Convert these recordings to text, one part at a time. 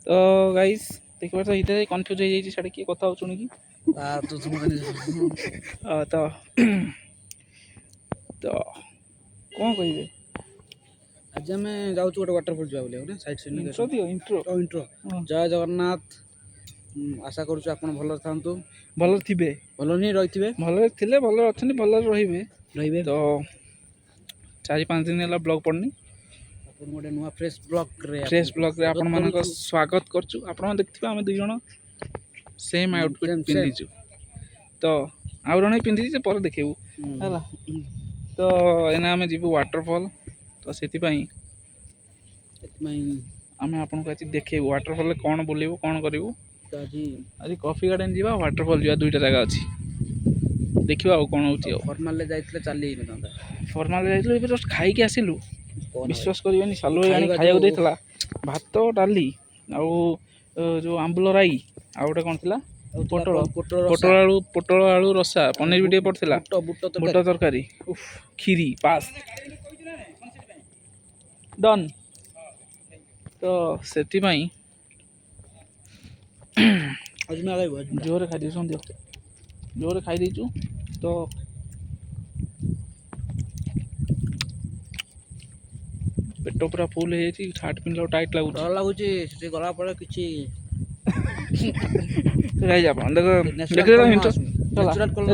तो गाइस देखिए तो इधर कन्फ्यूज हो जाइए साढ़े किए कथा हो कि तो तो कौन कहे आज आम जाऊँ गोटे वाटरफल जावा साइड सीन इंट्रो दियो इंट्रो इंट्रो जय जगन्नाथ आशा करुछु आपण भल थांतु भल थिबे भल नहीं रही भल थिले भल अच्छे भल रहिबे रहिबे तो 4-5 दिन है ब्लॉग पड़नी आपण गोटे नुआ फ्रेश ब्लॉग रे आपण मानक स्वागत करछु आपण देखथिबे हम दुई जण सेम आउटफिट पिंधिछु तो आउ जण पिंधि जे पर देखेबू हला तो एना हम जीवु वाटरफॉल तो सेति पई आम आपन को आज देखेबू वाटरफॉल कौन बुलेबू कौन करिवू आज कॉफी गार्डन जीवा वाटरफॉल जीवा दुईटा जगह अच्छी देखिबा आ कौन होची फॉर्मल जाइतले चली फॉर्मल जाइतले एबे जस्ट खाई के आसिलु विश्वास करिवेनी सालु जानी खाइया देथला भात डाली आ जो आंबुल राई आ गोटे कौन थिला पोटल आलू रसा पनीर भी पड़ता बुट तरकारी खीरी पास डन तो से जोरे खाई दियो जोरे खाई देचु तो पेट पूरा फुल है शार्ट पिंधला टाइट लगुच गला पर किछि गाइस आपन देख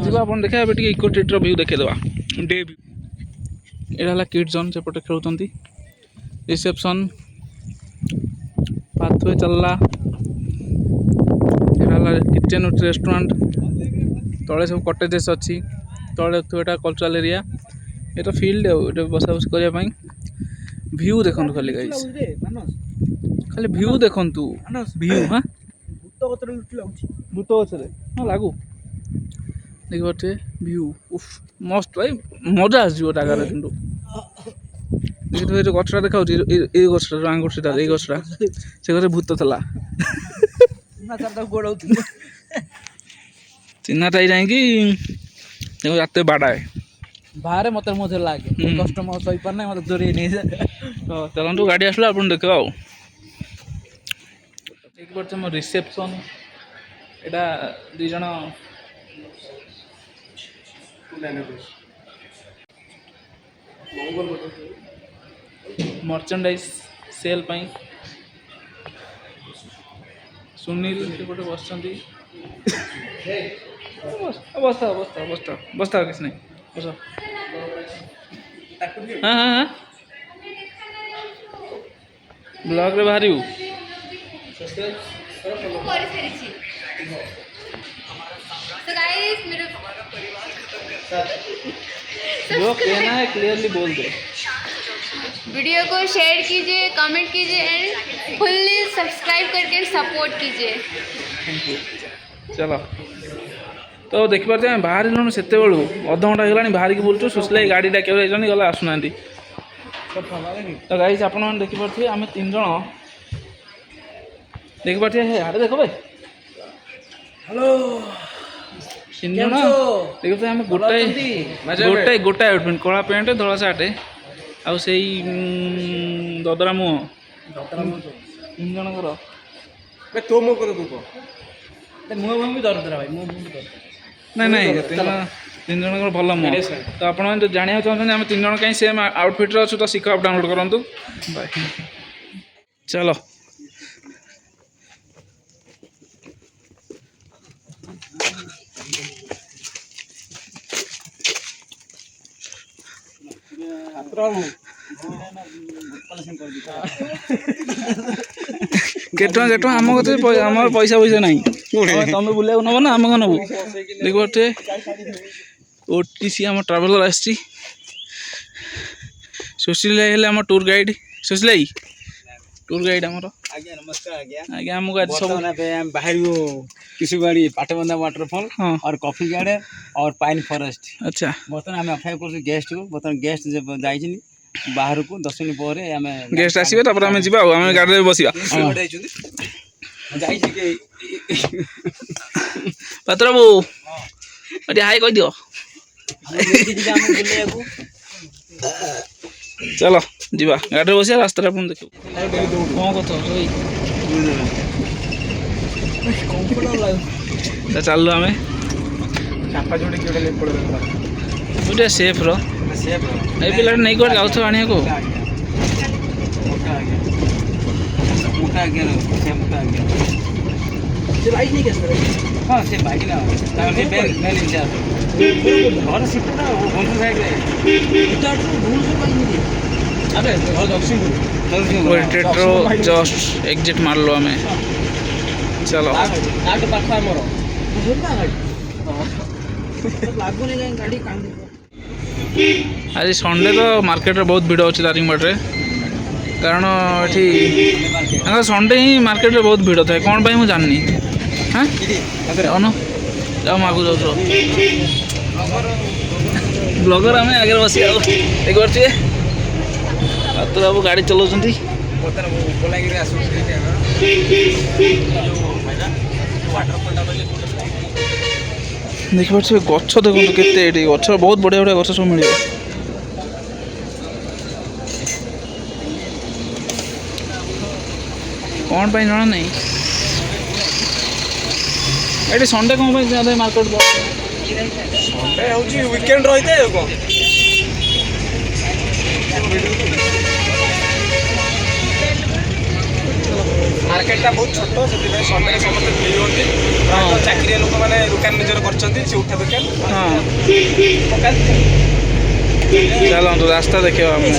चला आपन देखा टिके इको टेट्रो व्यू देखे दवा डे व्यू एला किड जोन से पटे खेलुतंती रिसेप्शन पाथवे चलला एला किचन रेस्टोरेंट तले सब कटेजेस अच्छी तले एटा कल्चरल एरिया एटा फील्ड है बसा बस करिया पई व्यू देखंतु खाली गाइस खाली व्यू देखंतु व्यू हां भूत गचरे हाँ लागू देखिए व्यू उफ मस्त भाई मजा आसो जगार कि देखिए जो गछटा देखा ये गछटा आंगुठीटा ये गछटा से गछ भूत थला चिन्हटा जाकि देखो रात बाड़ाए बाहर मत मजे लगे कष्ट मत सही पार ना मत जोरे नहीं तो चलतु गाड़ी आसला आप देख एक बार मो रिसेप्शन एटा दुई जन मर्चेंडाइज सेल पाई सुनील गोटे बस बस्ता बस्ता बस्ता बस्ता किसी नहीं बस हाँ हाँ हाँ ब्लॉग रे बाहर जो कहना है क्लियरली बोल दो वीडियो को शेयर कीजिए कमेंट कीजिए एंड फुल्ली सब्सक्राइब करके सपोर्ट कीजिए थैंक यू चलो तो देखी पार्थे आम बाहर लुणु से अध घंटा होगा बाहर की बुलचु सुशील गाड़ी डाक गला आसुना तो गाइस आप देखी पार्थे आम 3 जन देखी पार्थे हाड़े देख भाई हेलो 3 जन देखते आम गोटाए गोटाए आउटफिट कला पैंट धला सार्ट आउ से ददरा मुह 3 जनकर तो मो कर मुह भी दर्द भाई मुह नहीं नहीं 3 जन भल मुह तो आप जाना चाहते आम 3 जन कहीं सेम आउटफिट अच्छु तो शिख आप डाउनलोड करूँ बाय चलो केट आम आम पैसा पैसा ना तुम बुले नब ना आम नबू देख पारे ओटीसी आम ट्राभेलर आसी सुशील है आम टूर गाइड सुशील टूर गाइड आमर नमस्कार आज्ञा आमको आज सब बाहर किशुबाड़ी पाटबंधा वाटरफॉल हाँ और कॉफी गार्डन और पाइन फॉरेस्ट अच्छा बर्तमान आम अपेक्षा कर गेस्ट को बर्तमान गेस्ट जाइए बाहर को 10 मिनट पर गेस्ट आसवे आम जा गाड़ी में बसवा पात्र बाबू हाई कह दियो चलो जीवा गाड़ी बस रास्ता देख कौन कथ ତ ଚାଲୁ ଆମେ ଚାପା ଯୋଡି କି ଗୋଟେ ଲେଖ ପଡିବ ଗୋଟେ ସେଫ୍ର ଏଇ ପିଲାଟା ନେଇକି କୁଆଡ଼େ ଯାଉଥିବ ଆଣିବାକୁ ମୋଟା ଆଜ୍ଞା ସେ ବାଇକ୍ ନେଇକି ଆସିತಾರೆ ହଁ ସେ ବାଇକ୍ ନା ତାର ସେ ବେଲ୍ ଇନଚାର୍ଜ ଘର ସିପୁଟା ବନ୍ଧୁ ସାଇଡରେ ଏଟା ଭୁଲ ସେ ବାଇକ୍ ନେଇ ଆବେ ଘର ଓରିଏଣ୍ଟେଡ୍ର ଜଷ୍ଟ ଏକ୍ଜିଟ୍ ମାରିଲୁ ଆମେ ଚାଲ ଆଗ ପାଖ ଆମର ଲାଗୁନି କାଇଁ ଗାଡି କାନ୍ଦି ଆଜି ସଣ୍ଡେ ତ ମାର୍କେଟରେ ବହୁତ ଭିଡ଼ ଅଛି ଦାରିଙ୍ଗବାଡ଼ିରେ କାରଣ ଏଠି ସଣ୍ଡେ ହିଁ ମାର୍କେଟରେ ବହୁତ ଭିଡ଼ ଥାଏ କ'ଣ ପାଇଁ ମୁଁ ଜାଣିନି ହାଁ ଯାଉନ ଯାଉ ମାଗୁ ଯାଉଛ ବ୍ଲଗର ଆମେ ଆଗରେ ବସି ଆଉ ଦେଖିପାରୁଥିବେ ଆତୁର ବାବୁ ଗାଡ଼ି ଚଲାଉଛନ୍ତି ଦେଖିପାରୁଥିବେ ଗଛ ଦେଖନ୍ତୁ କେତେ ଏଠି ଗଛ ବହୁତ ବଢ଼ିଆ ବଢ଼ିଆ ଗଛ ସବୁ ମିଳିବ କ'ଣ ପାଇଁ ଜଣା ନାହିଁ ଏଠି ସଣ୍ଡେ କ'ଣ ପାଇଁ ମାର୍କେଟ ସଣ୍ଡେ ହେଉଛି ୱିକେଣ୍ଡ ରହିଥାଏ ଆଉ କ'ଣ ମାର୍କେଟଟା ବହୁତ ଛୋଟ ସେଥିପାଇଁ ସଣ୍ଡେରେ ସମସ୍ତେ ଫ୍ରି ହୁଅନ୍ତି ଚାକିରିଆ ଲୋକମାନେ ଦୋକାନ ନିଜର କରିଛନ୍ତି ସେ ଉଠା ଦୋକାନ ହଁ ଚାଲନ୍ତୁ ରାସ୍ତା ଦେଖିବା ଆମେ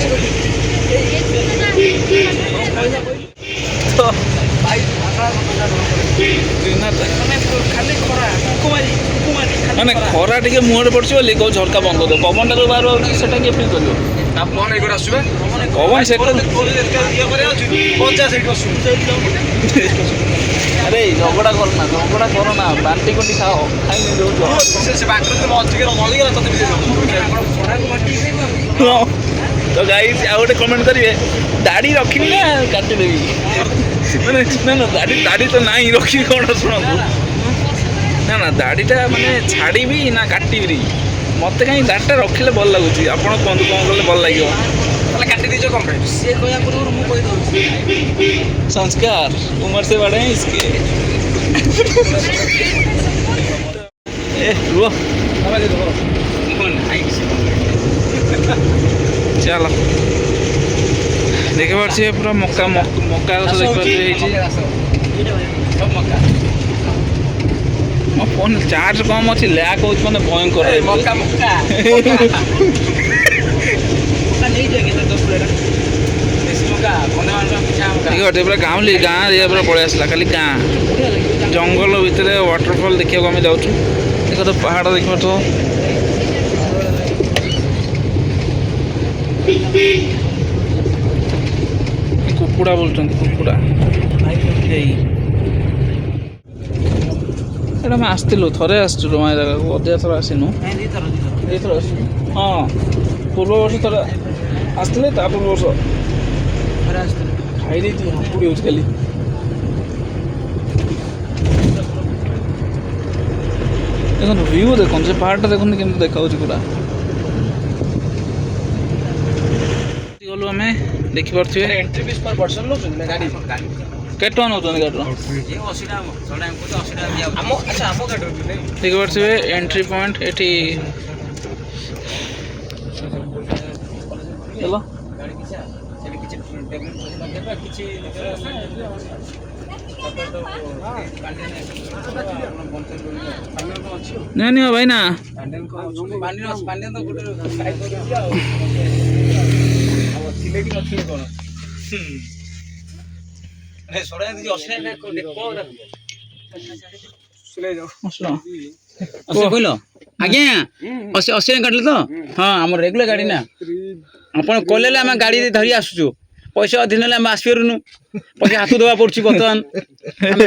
ମାନେ ଖରା ଟିକେ ମୁହଁରେ ପଡୁଛି ବୋଲି କୋଉ ଝରକା ବନ୍ଦ କରିଦେବ ପବନଟା ଯୋଉ ବାହାରୁ ଆସୁଛି ସେଟା କିଏ ଫିଲ୍ କରିବ ପବନ ସେଠୁ ଆରେ ଝଗଡ଼ା କରନା ବାଣ୍ଟି କୁଣ୍ଟି ଖାଅ ଖାଇନି ଦଉଛ ତ ଗାଈ ଆଉ ଗୋଟେ କମେଣ୍ଟ କରିବେ ଦାଢ଼ି ରଖିବି ନା କାଟିଦେବି ମାନେ ନା ଦାଢ଼ି ତ ନାହିଁ ରଖିବି କ'ଣ ଶୁଣନ୍ତୁ ନା ଦାଢ଼ିଟା ମାନେ ଛାଡ଼ିବି ନା କାଟିବି ମୋତେ କାହିଁ ଦାଢ଼ିଟା ରଖିଲେ ଭଲ ଲାଗୁଛି ଆପଣ କୁହନ୍ତୁ କ'ଣ କଲେ ଭଲ ଲାଗିବ ତାହେଲେ କାଟି ଦେଇଛ କ'ଣ ପାଇଁ ସେ କହିବା ପୂର୍ବରୁ ମୁଁ କହିଦେଉଛି संस्कार उम्र से बड़े हैं इसके रुको चलो देखि पार्छ पूरा मक्का मक्का गछ देखि पार्छ मो फोन चार्ज कम अच्छी लैक हो भयंकर मक्का मक्का पूरा गाँवली गाँ पूरा पलि आसला खाली गाँ जंगल भितर वाटरफॉल देखा आम जाऊँ देख तो पहाड़ देख तो कुकुड़ा बोलते कुकुड़ा एटा मैं आसलु थे आसचु रोमा जगह अधिका थर आसनु हाँ पूर्व वर्ष थोड़ा आसते पूर्व वर्ष खाई हापुड़ी हो खाली देखो व्यू देखो से पहाड़ा देखो केमती देखा पूरा गलु आम देखिपे एंट्री फीस पर पर्सन लो गाड़ी के टका नौ गाड़ी देखिपे एंट्री पॉइंट एटी चलो नहीं भाई ना कहल आज्ञा 80 काटल तो हाँ आम रेगुलर गाड़ी ना आप कहले आम गाड़ी धरी आसुचु पैसा अधिक ना आम आसपारूनु पैसा हाथ देवा पड़छ बर्तमान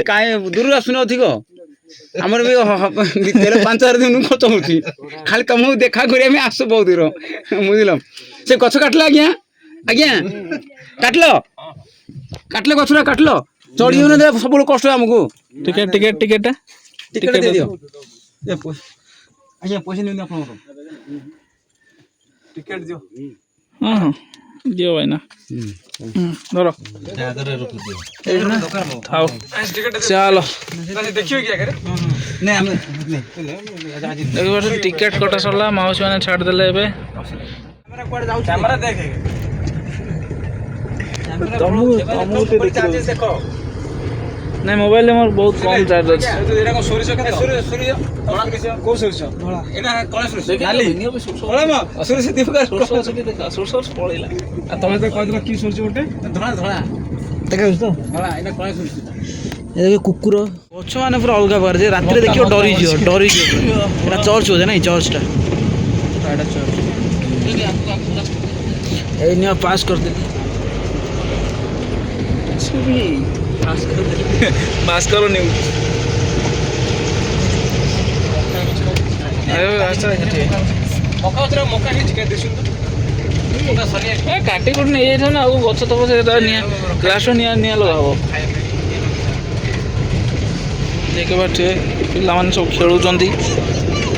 कहीं दूर आसुन अधिक आमर भी तेल 5,000 दिन खर्च हो खाली तुमको देखा करें आसु बहुत दूर बुझल से गछ काटल आज्ञा आज्ञा काटल काटले गछरा काटल चढ़ी ना दे सब कष्ट आमको टिकेट टिकेट टिकेट टिकेट दे दियो आज्ञा पैसा नहीं आप टिकेट दियो हाँ हाँ दियो भाई ना धर थाओ चलो देखो टिकेट कटा सरला माउसी मैंने छाड़ देले एबे नहीं मोबाइल में मोर बहुत कम चार्ज अछि कुकुर गछ मैंने पूरा अलग प्रकार रात देखियो डरी चर्च हो ना चर्चटा पास कर दे पास करो न्यूज काटी कोट नहीं जाए ना गच तब से ग्लास निया लगा हम देख पारे पिला माने सब खेलुंट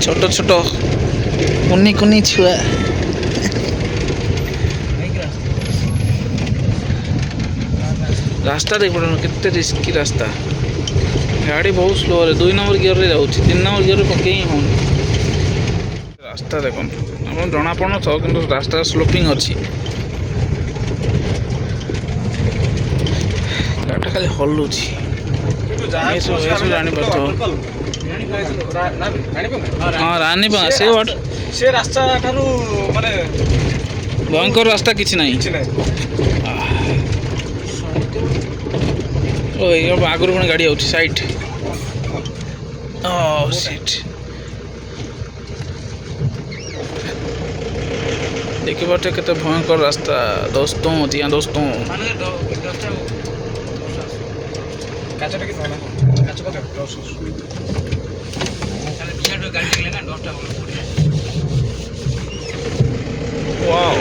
छोट छोट कुनी कुनी छुआ रास्ता देख पड़े केते रिस्की रास्ता गाड़ी बहुत स्लो रे 2 नंबर गियर रे जाउछि 3 नंबर गियर रे पकई हो रास्ता देखो अपन जना पड़न तो किंतु रास्ता स्लोपिंग अछि गाटा खाली हल्लुछि ऐसो जानि पड़तो हां रानी बा से रास्ता थारु माने भयंकर रास्ता किछि नाही आगुरी पुणी गाड़ी आउट साइड सीट देखी पारे केते भयंकर रास्ता दोस्तों दिया दोस्तों वाओ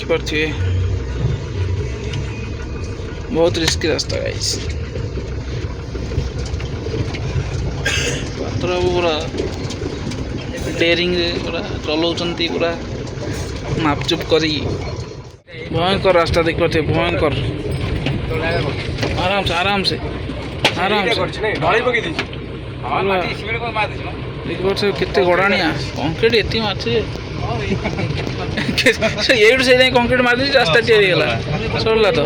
देखिए बहुत रिस्की रास्ता गाइस पात्र पूरा डेयरिंग पूरा चलाउछंती पूरा मापचुप करी भयंकर रास्ता देख पाते भयंकर आराम से देख पारे केते गड़ाणिया कंक्रीट एति माछे ये से कंक्रीट मार दी रास्ता चेरी गला सरला तो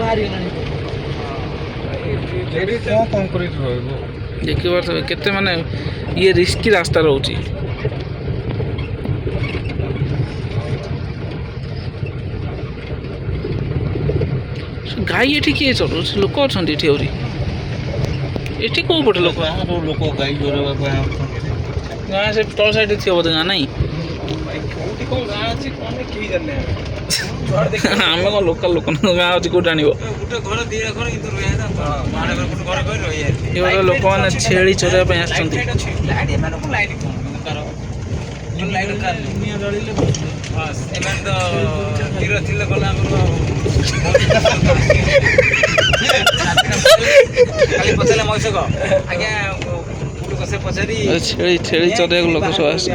देखि बार केते माने ये रिस्की रास्ता रहउची गाई एठी के चलो लोक अछंती एठी औरी एठी को पटे लोक गाई जोरे गाँ से टॉल साइड थी बोध गाँ नहीं आम कौन लोकल लोक गाँ अच्छी कौट आण लोक मैंने छेली चरवाई आस छेली चरवाई लोक सब आस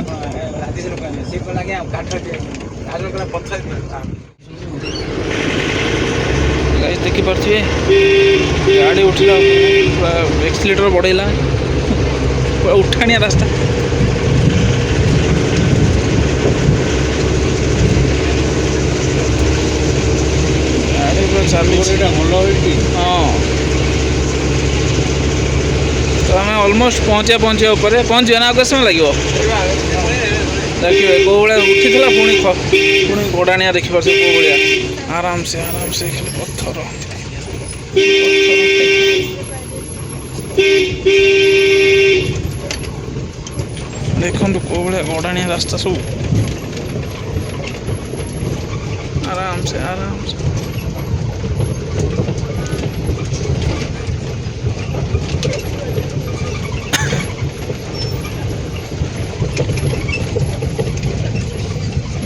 देखी पारे गाड़ी उठला एक्सीलेटर बढ़ेला पूरा उठाणिया रास्ता गाड़ी पूरा चली हाँ तो आम अलमोस्ट पहुँचा पहुँच ना के समय लगे देखिए कौ भाया उठी पुणी पुणी गोडाणिया देखिपार कौ भाया आराम से खाली पत्थर देखो कौ भाया गोडाणिया रास्ता सब आराम से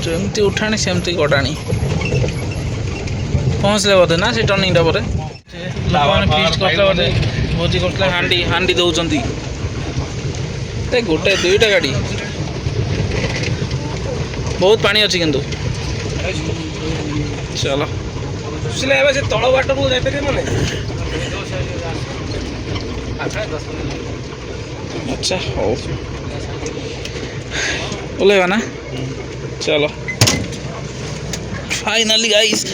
जमती उठाणी सेमती गटाणी पहुँचले बोधे ना से टर्निंग पर फीस्ट करते बोधे भोजी करते हांडी दौरान गोटे दुईटा गाड़ी बहुत पानी अच्छी किंतु चलो से तल बाट को जाते माने अच्छा हो ओलेगा ना चलो finally guys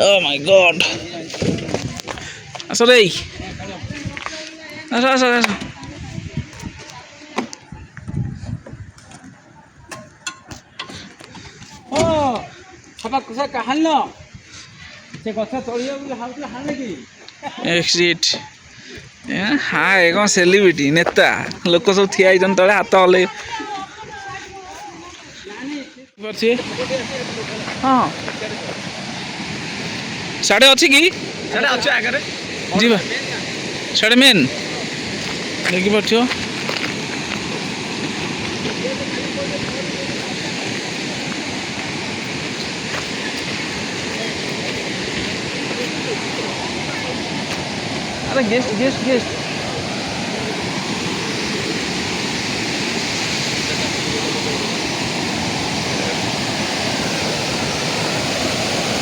oh my God আসো রে আসো আসো আসো से गछ चढ़िया बोली हाउला हाने की एक्सिट हाय कौन सेलिब्रिटी नेता लोक सब ठिया होइछन तळे हाथ हले परछे हां साडे अछि की साडे अच्छे आगे जीवा साडे मेन देखि परछो अरे गेस्ट गेस्ट गेस्ट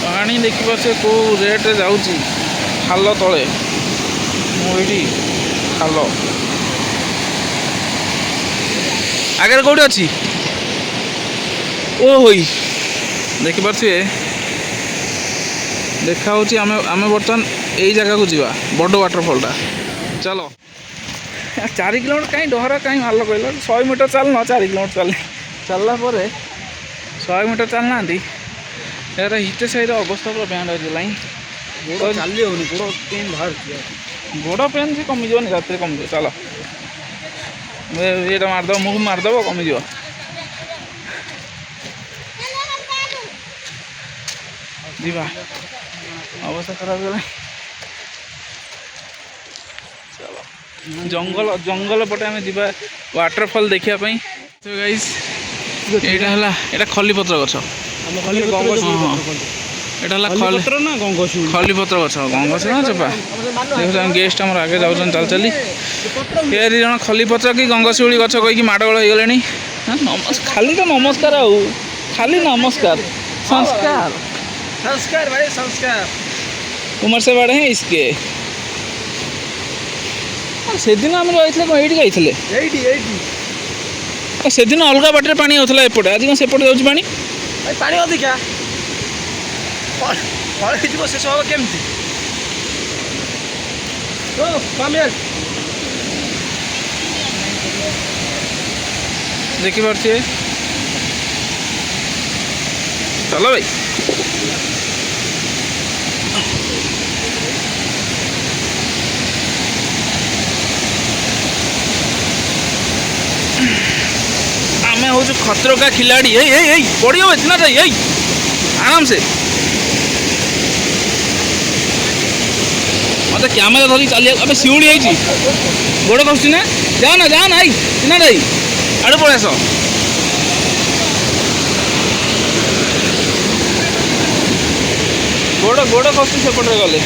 पानी देखी पारे को रेट जाऊँगी खाल तले मुड़ी खाल आगे कौटी अच्छी ओ होई देखी पारे देखा आम बर्तमान यही जगह को जीवा बड़ वाटरफॉलटा चलो 4 किलोमीटर कहीं डहर कहीं माल कहल 100 मीटर चल न 4 किलोमीटर चलला 100 मीटर चलना यार हिट साइड अवस्था पूरा बैंड होगा चली होनी गोड़ पेन बाहर गोड़ पेन से कमिज रात कमिज चलो ये मारदेव मुख मारदेव कमिज जीवा अवस्था खराब है चलो जंगल जंगल पटे आम जा वाटरफॉल देखापी तो गाइस यहाँ खलीपत्र गछ खलीपत्र गछ गंगस ना चपा देखो गेस्ट आम आगे जाऊँ चल चली ये जन खलीपत्र कि गंगशिउली गछ कहीकि माड़गोल हो गले खाली तो नमस्कार खाली नमस्कार संस्कार संस्कार भाई संस्कार कुमार से बड़े हैं इसके से दिन आम रही ये से दिन अलग बाटर पानी होता एपटे आज सेपटे जाऊँ पानी पानी अधिका शेष हम केमती देखी पारे चलो भाई आम हूँ खतरों का खिलाड़ी पड़ी हो इतना चाहिए आराम से मत कैमेरा धरी चलिए अब शिउड़ी है गोड़ खसुची ना जाओ ना आई ना नहीं आड़े पलि आस गोड़ गोड़ खसुची सेपटे गले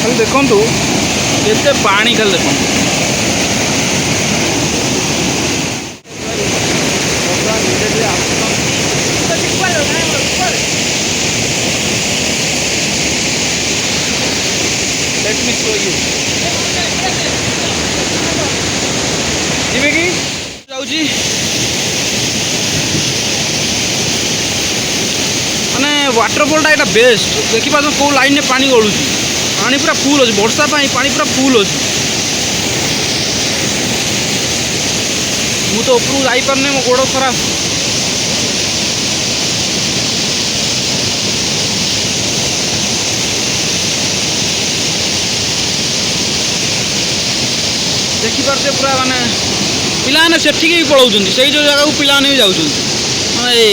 खाली देखु केते पानी खाली देखु Let me show you. जीवे की जाऊँगी माने वाटरफॉलटा यहाँ बेस्ट देखिए कौ लाइन में पानी गलुची पानी पूरा फुल अच्छे वर्षा पानी पूरा फुल अच्छे मु तो उपरू जापारे मो गोड़ खराब देखिपारे पूरा माने पिलाने सेठी भी पलाऊँ से जो जगह को पिलाने भी जाऊँ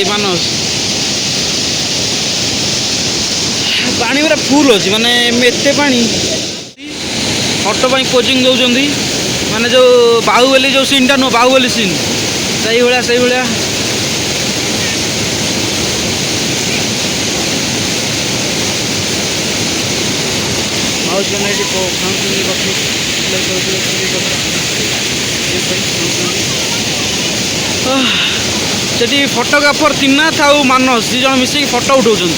मानस पानी पूरा फुल अच्छी माने एते पानी ऑटो कोचिंग दौरान ମାନେ ଯେଉଁ ବାହୁବଲି ଯେଉଁ ସିନ୍ଟା ନୁହଁ, ବାହୁବଲି ସିନ୍ ସେଇଭଳିଆ ସେଇଭଳିଆ। ମାଉସୀ ମାନେ ଏଠି ଖାଉଛନ୍ତି କଫି, ସେଠି ଫଟୋଗ୍ରାଫର ତ୍ରିନାଥ ଆଉ ମାନସ 2 ଜଣ ମିଶିକି ଫଟୋ ଉଠାଉଛନ୍ତି।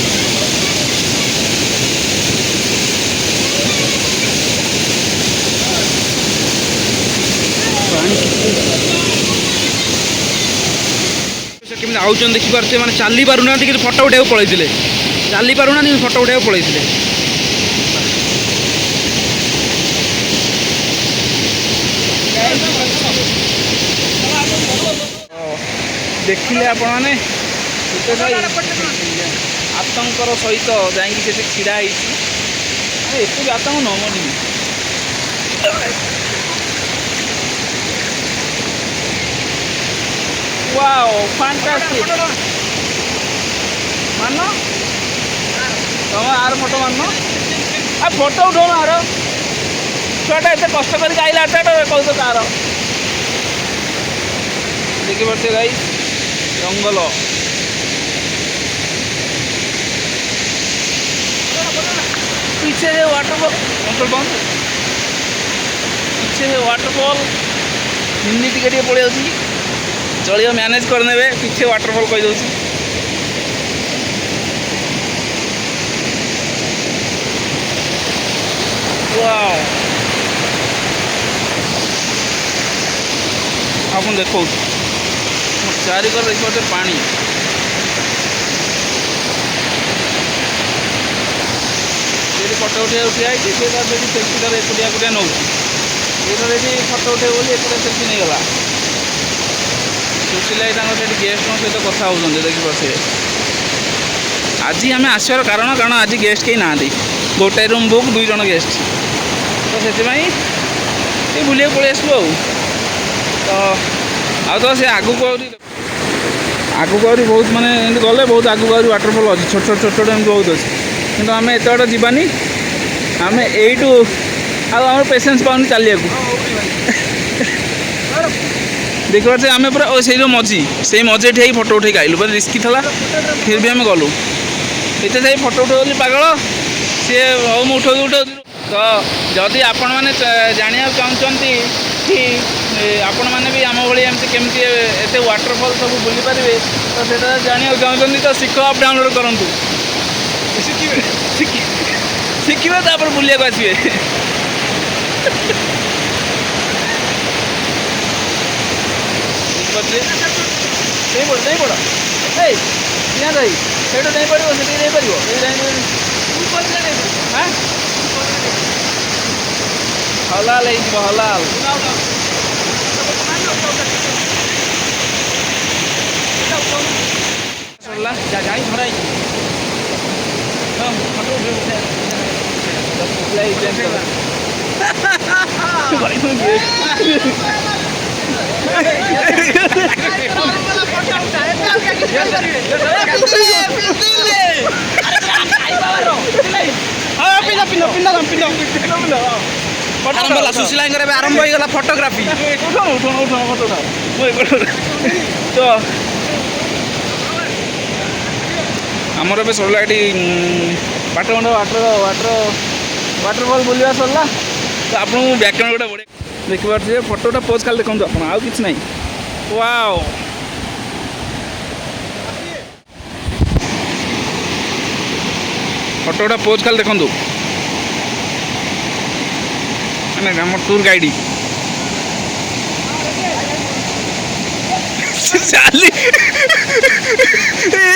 ସେ କେମିତି ଆଉଛନ୍ତି ଦେଖିପାରୁଥିବେ, ମାନେ ଚାଲି ପାରୁନାହାନ୍ତି କିନ୍ତୁ ଫଟୋ ଉଠାଇବାକୁ ପଳେଇଥିଲେ, ଚାଲି ପାରୁନାହାନ୍ତି କିନ୍ତୁ ଫଟୋ ଉଠାଇବାକୁ ପଳେଇଥିଲେ। ଦେଖିଲେ ଆପଣମାନେ ସୂଚ ଭାଇ ଆତଙ୍କର ସହିତ ଯାଇକି ସେଠି ଛିଡ଼ା ହେଇଛି। ଏତେ ବି ଆତଙ୍କ ନମନି। Wow fantastic. ମାନ ତମେ ଆର ଫଟୋ ମାନ, ଆଉ ଫଟୋ ଉଠାଉନ ଆର ଛୁଆଟା ଏତେ କଷ୍ଟ କରିକି ଆଇଲା ଏଟା କହୁଛ ତାର। ଦେଖିପାରୁଥିବେ ଗାଈ ଜଙ୍ଗଲ। पीछे है वाटरफॉल, वाटरफॉल पीछे है वाटरफॉल। हिंदी टिके पड़े चलिए मैनेज करने पीछे वाटरफॉल कही दूसरी। वाओ आप देखो चारिकर देखिए पानी फटो उठा उठा है सेल्फी तार एकुटिया एकुटिया नौ ये फटो उठे बोली एक सेल्फी नहीं गला। सुशीला से गेस्ट सहित कथा होते देखिए। आज आम आसार कारण आज गेस्ट कहीं ना गोटे रूम बुक 2 जन गेस्ट तो से बुले पलि आसबू तो से आगू आहरी बहुत माने गले बहुत आगू आहरी वाटरफॉल अच्छी छोट छोट छोट छोट एम बहुत अच्छी किंतु आम एत बाट जानी आम यू आम पेसेंस पाऊनी चलिए देखिए आम पूरा से जो मझी से मझी ठे फटो उठे आइलु पूरा रिस्की था फिर भी आम गलु ये फटो उठे पागल सी हूँ मुझे उठे तो जदि आपण मैंने जाना चाहते कि आपण मैंने भी आम भाई एमती केमती एत वाटरफॉल सब बुली पारे तो से जाना चाहते तो शिख आप डाउनलोड करूँ शिखे तापर बुलिया को आसवे नहीं पड़ नहीं पड़ क्या भाई से नहीं पड़ो से नहीं पार हाँ हलाल हलाल सुशीला आरंभ हो फोटोग्राफी तो आमर ए सरला बाटगंड वाटर वाटर वाटरफॉल बुलवा सरला तो आपको बैकग्राउंड गोटे बढ़िया देखिए फोटोटा पोज खाली देखो आप आउ कि ना वाओ फोटोटा पोज खाली देखो मैंने आम टूर गाइड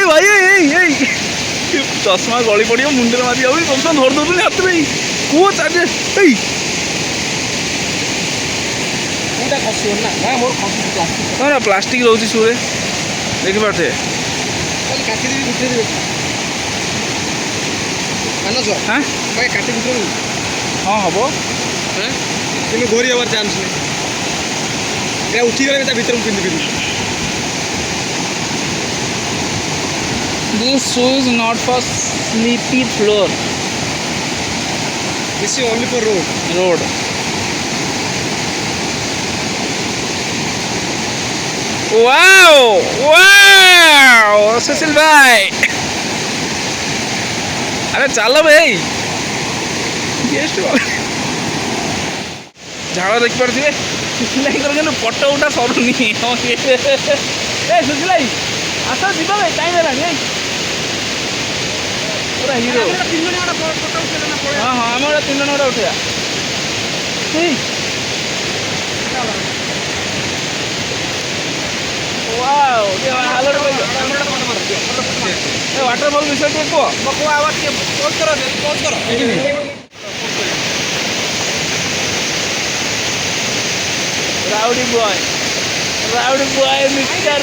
भाई चश्मा गली पड़ो मुंडे मारी चश्मा धर दौर हाथ में कौ चार्जे ना प्लास्टिक रोचे सुरे देखिपे हाँ हाँ हम কিন্তু ঘড়ি হওয়ার চান্স নেই এটা উঠি গেলে তা ভিতরে পিন্দি পিন্দি This shoe is not for sleepy floor. This is only for road. Road. Wow wow Sushil भाई अरे चलो भाई गेस्ट झाड़ देखिपे सुशील भाई पट उठा सरुनी सुशील भाई आस जीव भाई टाइम है पूरा हिरो हाँ हाँ आम गोटे 3 जन गोटे उठा वाटरफॉल विषय टे कह राउडी बॉय मिक्सचर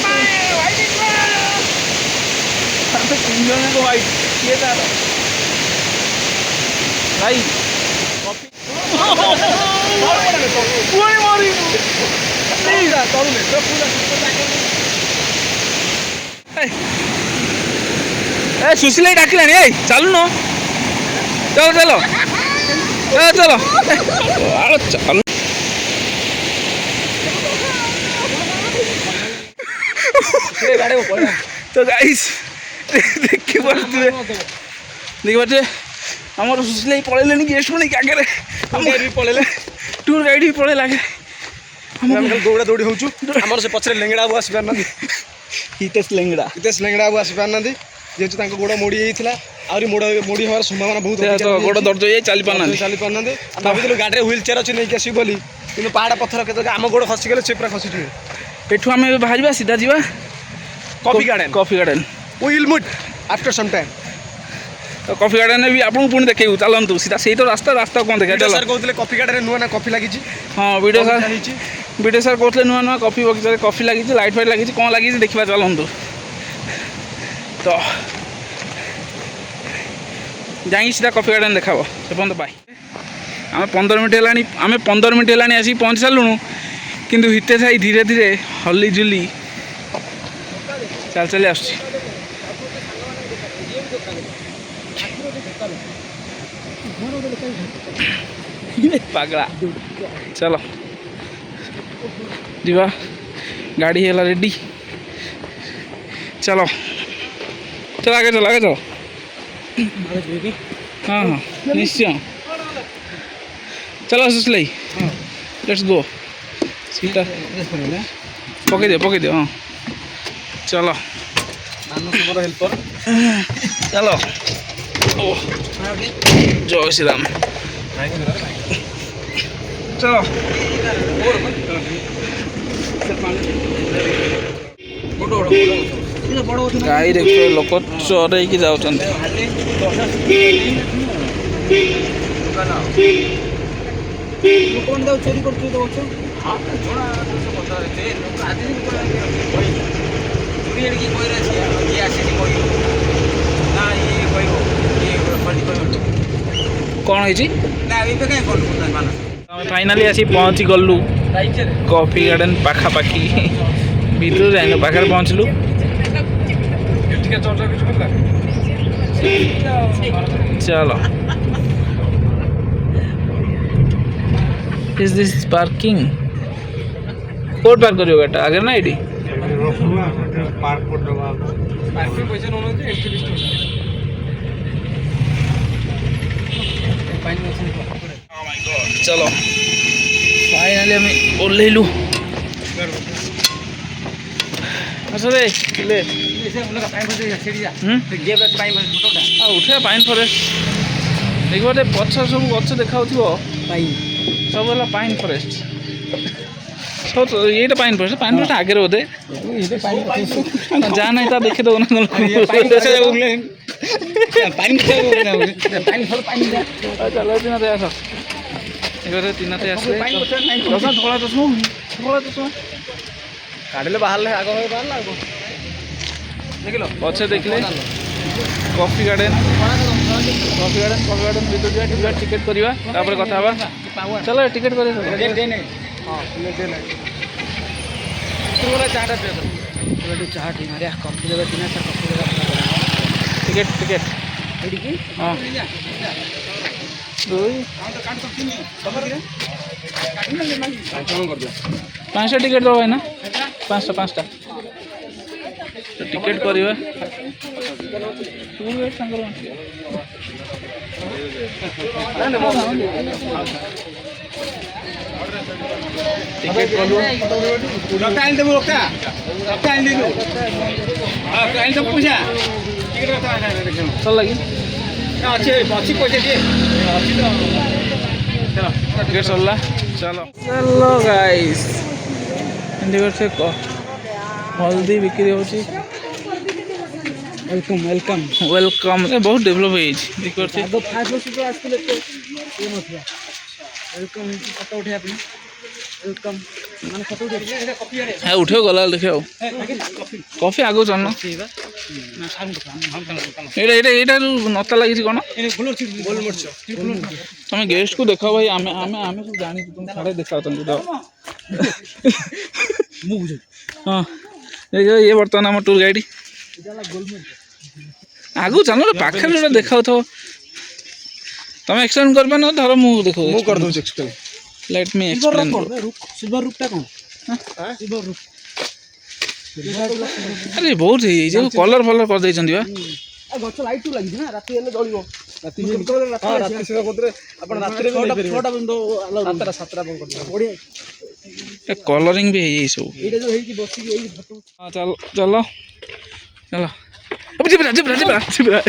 3 जन को व्हाइट किए तार भाई सुशील डाकिला चलु न चलो चलो चलो चलो तो गाइस देखी पारे आमर सुशील पलैले गेस्ट को नहीं आगे पलैले टूर गाइड भी पलैला आगे दौड़ा दौड़ी होचु हमर से पछरे लेंगड़ा बाबू आसी पारना हितेश लेंगड़ा बाबू आसी पारना जेहेतु तांको गोड़ मोड़ी जाइथिला आउरी मोड़ी हमार संभावना बहुत गोड़ दर्द हो चली पारना भाविलु गाड़ी व्हील चेयर अच्छी नहीं आसी बोली कि पहाड़ पत्थर के आम गोड़ खसी गले से पूरा खसी एठू आम बाहर सीधा जीवा coffee garden will meet after some time तो कॉफी गार्डन भी आपको पुणी देखू चलतु सीधा से तो रास्ता कौन देखा चलो सर कहते कॉफी गार्डन नुआ ना कॉफी लगी हाँ वीडियो सर कहते नुआ नुआ कॉफी बगीचा कॉफी लगी लाइट फाइट लगी कौन लगी देखा चलतु तो जाई सीधा कॉफी गार्डन देखा से पर्यटन पाई आम 15 मिनट है आम 15 मिनट है आसिक पहुँच सारूँ किंतु हितेश भाई धीरे धीरे हली झुली चल चली आस पागला चलो जीवा गाड़ी है रेडी चलो चल आगे चलो हाँ हाँ निश्चय चलो सुशील लेट्स गो सीटा पकई दियो हाँ चलो हेल्पर चलो जय श्री राम चलो गाई देख लोक चरई जाऊँ चोरी कर कौन है फाइनाली आसी पहुँची गलु कॉफी गार्डन पाखापाखि भीतर जाइन पाखे पहुँचलु चलो is this parking code park करियो गाटा आगे ना आईडी पार्किंग पैसा न चलो फाइनाली आम ओल्लू उठे पाइन फरेस्ट देख पछ सब गच देखा सब है पाइन फरेस्ट सब ये पाइन फरेस्ट आगे बोधे जहाँ ना देखे दो ना चलो तीन धला चश्मा काढ़े बाहर आग पचे देखले कॉफी गार्डन भीतर टिकेट करवा कथा चलो टिकेट कर टिकेट टिकेट हाँ 5टा टिकेट दो भाई ना 5टा टिकेट करवा टिकेट कलु ରକା ଆଣି ଦେବୁ ରକା ରକା ଆଣି ଦେଇଦେବୁ ଆଣି ଦେବୁ ପଇସା ଟିକେଟ୍ କଥା चल लगी ଅଛି ଅଛି ପଇସା ଦିଏ ଅଛି ତ ଚାଲ टिकेट सरला चलो चलो गाइस टिकेट से हल्दी बिक्री होची वेलकम वेलकम वेलकम बहुत डेभलप हो टिकेट से आगो फास्ट फूड आसले तो ये नथिया वेलकम फोटो उठे आपने वेलकम माने फोटो उठे एटा कॉपी आरे हाँ उठे गला देखे कॉफी आगो चलना ना साउंड एटा एटा एटा नता लागि कोन ଏନେ ଗୋଲ ମରିଚ तुम गेस्ट को देखा भाई आमे आमे आमे सब जानी तुम सारे देखा तुमको तो मु बुझ हाँ देखो ये बर्तमान आम टूर गाइड आगु चलो पाखे जो देखा तो तुम एक्सप्लेन कर ना धर मु देखो ମୁଁ କରିଦେଉଛି explain let me explain silver रूप टा कोन सिल्वर रूप अरे बहुत है जो कलर फलर कर देछंती बा आ गछ लाइट लागि ना राती हेले जळिबो राती ହଁ ରାତି ସେବା କରୁଥିଲେ ଆପଣ ରାତିରେ ବି ନେଇପାରିବେ ଛୋଟା बिंदु ସାତଟା ସାତଟା ବନ୍ଦ କରିଦେବେ बढिया ए कलरिंग भी है ये सब एटा जो हेई कि बसी एई फोटो हाँ चलो चलो चलो अब जिब्रा जिब्रा जिब्रा जिब्रा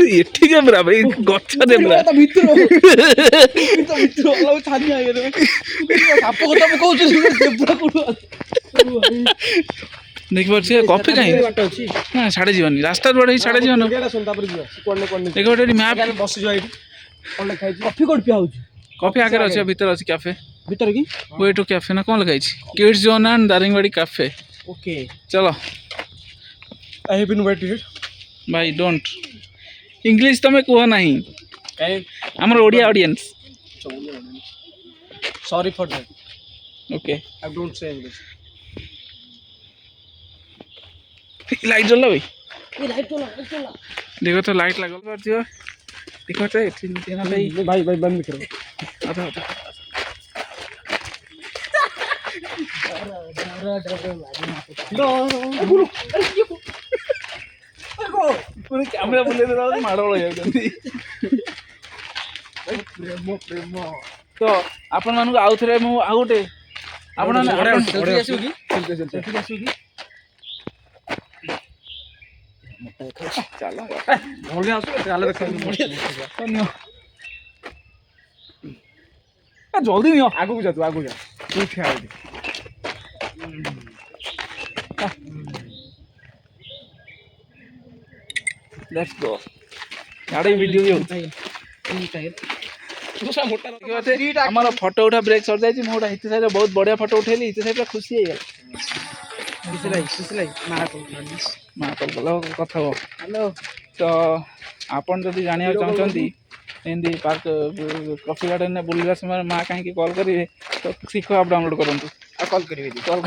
ये ठीक है ब्रा भाई गच्छ देब्रा भित्र भित्र अलग छानी आगे रे साप को तो कहू छी देब्रा कोडू देख पाछे कॉफी काई बाट अछि ना साडे जीवनी रास्ता रोड ही साडे जीवन ଏଇଟା ଶୁଣ ତାପରେ ଯିବା କୋଣେ କୋଣେ देखो एटी मैप ବସିଯିବା ଏଇଠି କ'ଣ ଲେଖା ହେଇଛି कॉफी कोड पिया होची कॉफी आगे अछि भीतर अछि कैफे भीतर की वे टू कैफे ना कौन लगाई kids zone and Daringbadi cafe okay चलो आई हैव बीन वेटिंग भाई डोंट इंग्लिश तमें कह नहीं କାଇଁ आमर Odia audience sorry for that okay I don't say English light जला भाई ये लाइट चला देखो तो लाइट लगल पारथियो देखो तो एठी ना भाई भाई भाई बंद करो आधा आधा पूरे कैमरा बोले तो माड़ हो जाती प्रेम प्रेम तो आपण मानक आउ थरे मु आ गोटे आपण जल्दी आसो की चलते चलते जल्दी आसो की चलो भले आसो ताले देखा धन्य जल्दी नियो आगु जा तू आगु जा तू ठिया हो लेट्स गो याडे वीडियो भी होता ई टाइप है हमारा फोटो उठा ब्रेक सर जाई मोटा हिते साइड बहुत बढ़िया फोटो उठेली हिते साइड खुशी है किसलाई मारा को मां तो बोलो कथा हो हेलो तो आपन जदि जानिया चाहचंती हिंदी पार्क कॉफी गार्डन ने बुलवा समय मां कहीं कॉल करिवे तो सीखो आप डाउनलोड करंतु आ कॉल करिवे कॉल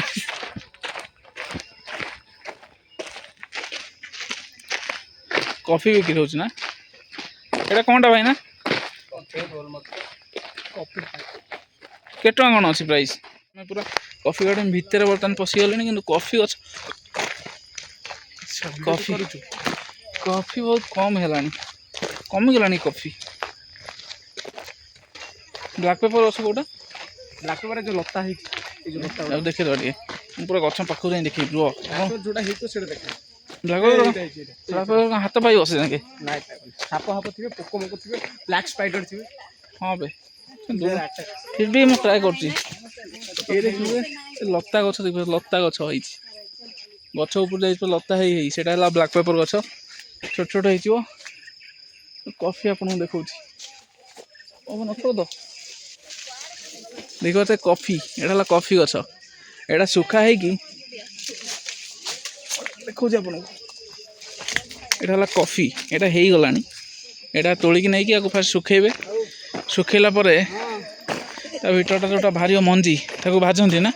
कॉफी बिक्री होच ना एटा कोनटा भाई ना केटा कौन अच्छी प्राइस मैं पूरा कॉफी गार्डन भितर बर्तमान पशि गले कि कॉफी कॉफी कॉफी बहुत कम है कमिगला कॉफी ब्लैक पेपर अच्छे कौटा ब्लैक पेपर जो लता है जो लता अब देखे टे पूरा गछ पाखु जाए देखे रुह जोटा है तो सेटा देखा ब्लैक पेपर हाथ पाई बसे जाके नाइ साप हाप थिबे पोको मोको थिबे ब्लैक स्पाइडर थिबे हाँ बे फिर भी मैं ट्राए कर लता गछ देख लता गछ होई गछ ऊपर जाई लता है सेटा ब्लैक पेपर गछ छोट छोट हो कॉफी आपन देखा न तो देखो कॉफी एटा कॉफी गछ एटा सुखा है कि देखो आपन एटा कॉफी एटा हो गलानी एटा तोलिकी नहीं कि फास्ट सुखेबे सुखेला परे ता भीतर जोटा भारी मंजी ताको भाजंती ना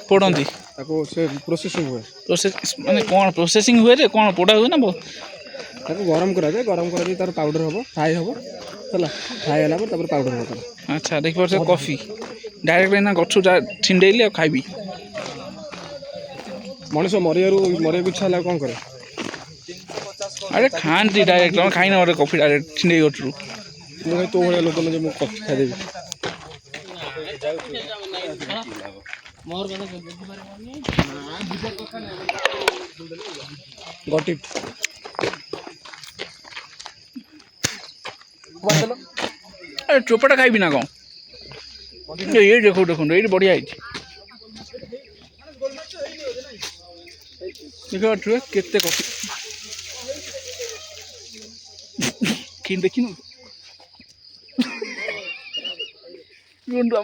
पोड़ती ताको से प्रोसेसिंग हुए प्रोसेस माने कौन प्रोसेसिंग हुए रे कौन पोड़ा हुए ना ताको गरम करा जाए गरम करा जाए तार पाउडर हबो फ्राई हबो हला फ्राई हला पर तापर पाउडर हबो अच्छा देख पारे कॉफी डायरेक्ट ना गछु छिंडेली आ खाइबी ମଣିଷ ମରିବାକୁ ଇଚ୍ଛା ହେଲା କ'ଣ କରେ? ଆରେ ଖାଆନ୍ତି ଡାଇରେକ୍ଟ, ଆମେ ଖାଇନା ଗୋଟେ କଫି ଡାଇରେକ୍ଟ ଛିଣ୍ଡେଇ ଗଛରୁ। ମୁଁ ତୋ ଭଳିଆ ଲୋକ ନୁହେଁ ଯେ ମୁଁ କଫି ଖାଇଦେବି। ଗଟି ଆରେ ଚୋପାଟା ଖାଇବି ନା କ'ଣ? ଏଇ ଦେଖନ୍ତୁ ଏଇଠି ବଢ଼ିଆ ହେଇଛି। ଦେଖିପାରୁଥିବେ କେତେ କଫି ଦେଖିନୁ